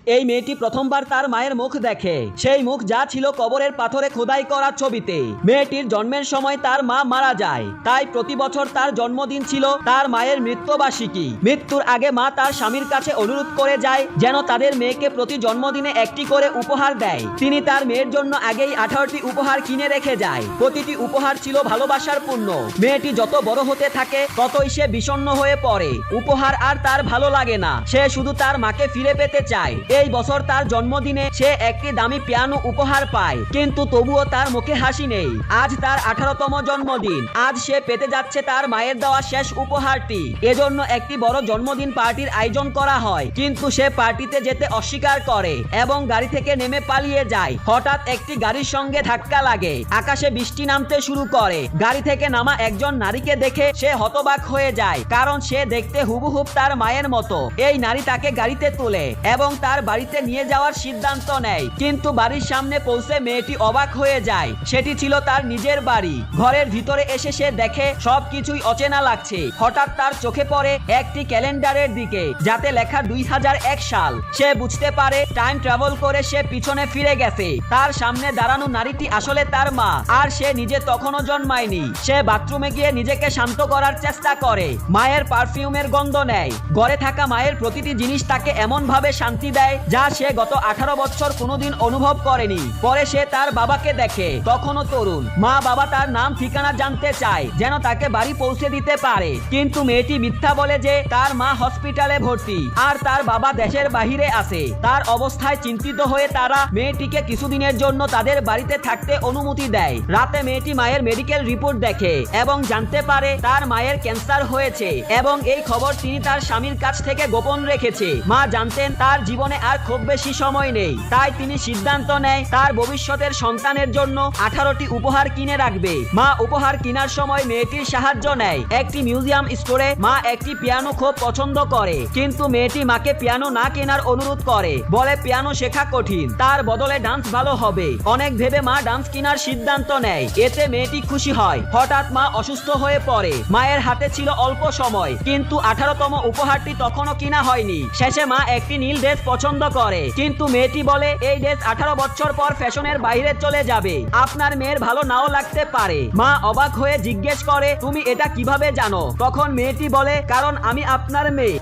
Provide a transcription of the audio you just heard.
এই মেয়েটি প্রথমবার তার মায়ের মুখ দেখে। সেই মুখ যা ছিল কবরের পাথরে খোদাই করা ছবিতে। মেয়েটির জন্মের সময় তার মা মারা যায়, তাই প্রতি বছর তার জন্মদিন ছিল তার মায়ের মৃত্যুবার্ষিকী। মৃত্যুর আগে মা তার স্বামীর কাছে অনুরোধ করে যায় যেন তাদের মেয়েকে প্রতি জন্মদিনে একটি করে উপহার দেয়। তিনি তার মেয়ের জন্য আগেই 18টি উপহার কিনে রেখে যায়। প্রতিটি উপহার ছিল ভালোবাসার পূর্ণ। মেয়েটি যত বড় হতে থাকে ততই সে বিষণ্ণ হয়ে পড়ে। উপহার আর তার ভালো লাগে না, সে শুধু তার মাকে ফিরে পেতে চায়। এই বছর তার জন্মদিনে সে একটি দামি পিয়ানো উপহার পায়, কিন্তু তবুও তার মুখে হাসি নেই। আজ তার 18তম জন্মদিন। আজ সে পেতে যাচ্ছে তার মায়ের দেওয়া শেষ উপহারটি। এজন্য একটি বড় জন্মদিন পার্টির আয়োজন করা হয়, কিন্তু সে পার্টিতে যেতে অস্বীকার করে এবং গাড়ি থেকে নেমে পালিয়ে যায়। হঠাৎ একটি গাড়ির সঙ্গে ধাক্কা লাগে, আকাশে বৃষ্টি নামতে শুরু করে। গাড়ি থেকে নামা একজন নারীকে দেখে সে হতবাক হয়ে যায়, কারণ সে দেখতে হুবহুব তার মায়ের মতো। এই নারী তাকে গাড়িতে তোলে এবং তার বাড়িতে নিয়ে যাওয়ার সিদ্ধান্ত নেয়, কিন্তু বাড়ির সামনে পৌঁছে মেয়েটি অবাক হয়ে যায়। সেটি ছিল তার নিজের বাড়ি। ঘরের ভিতরে এসে সে দেখে সবকিছুই অচেনা লাগছে। হঠাৎ তার চোখে পড়ে একটি ক্যালেন্ডারের দিকে, যাতে লেখা 2001 সাল। সে বুঝতে পারে টাইম ট্রাভেল করে সে পিছনে ফিরে গেছে। তার সামনে দাঁড়ানো নারীটি আসলে তার মা, আর সে নিজে তখনও জন্মায়নি। সে বাথরুমে গিয়ে নিজেকে শান্ত করার চেষ্টা করে। মায়ের পারফিউমের গন্ধ নেয়। ঘরে থাকা মায়ের প্রতিটি জিনিস তাকে এমন ভাবে শান্তি দেয় যা সে গত 18 বছর কোনোদিন অনুভব করেনি। পরে সে তার বাবাকে দেখে, তখনও তরুণ। মা বাবা তার নাম ঠিকানা জানতে চায় যেন তাকে বাড়ি পৌঁছে দিতে পারে, কিন্তু মেয়েটি মিথ্যা বলে যে তার মা হসপিটালে ভর্তি আর তার বাবা দেশের বাহিরে আছে। তার অবস্থায় চিন্তিত হয়ে তারা মেয়েটিকে কিছুদিনের জন্য তাদের বাড়িতে থাকতে অনুমতি দেয়। রাতে মেয়েটি মায়ের মেডিকেল রিপোর্ট দেখে এবং জানতে পারে তার মায়ের ক্যান্সার হয়েছে, এবং এই খবর তিনি তার স্বামীর কাছ থেকে গোপন রেখেছে। মা জানতেন তার জীবনে আর খুব বেশি সময় নেই, তাই তিনি সিদ্ধান্ত নেয় তার ভবিষ্যতের সন্তানের জন্য 18টি উপহার কিনে রাখবে। মা উপহার কেনার সময় মেয়েটির সাহায্য নেয়। একটি মিউজিয়াম স্টোরে মা একটি পিয়ানো খুব পছন্দ করে, কিন্তু মেয়েটি মাকে পিয়ানো না কেনার অনুরোধ করে, বলে পিয়ানো শেখা কঠিন, তার বদলে ডান্স ভালো হবে। অনেক ভেবে মা ডান্স কেনার সিদ্ধান্ত নেয়, এতে মেয়েটি খুশি হয়। হঠাৎ মা অসুস্থ হয়ে পড়ে। মায়ের হাতে ছিল অল্প সময়, কিন্তু 18তম উপহারটি তখনও কিনা হয়নি। শেষে মা একটি নীল ড্রেস পছন্দ করে, কিন্তু মেয়েটি বলে এই ড্রেস 18 বছর পর ফ্যাশনের বাইরে চলে যাবে, আপনার মেয়ের ভালো নাও লাগতে পারে। মা অবাক হয়ে জিজ্ঞেস করে, তুমি এটা কিভাবে জানো? তখন মেয়েটি বলে, কারণ আমি আপনার মেয়ে।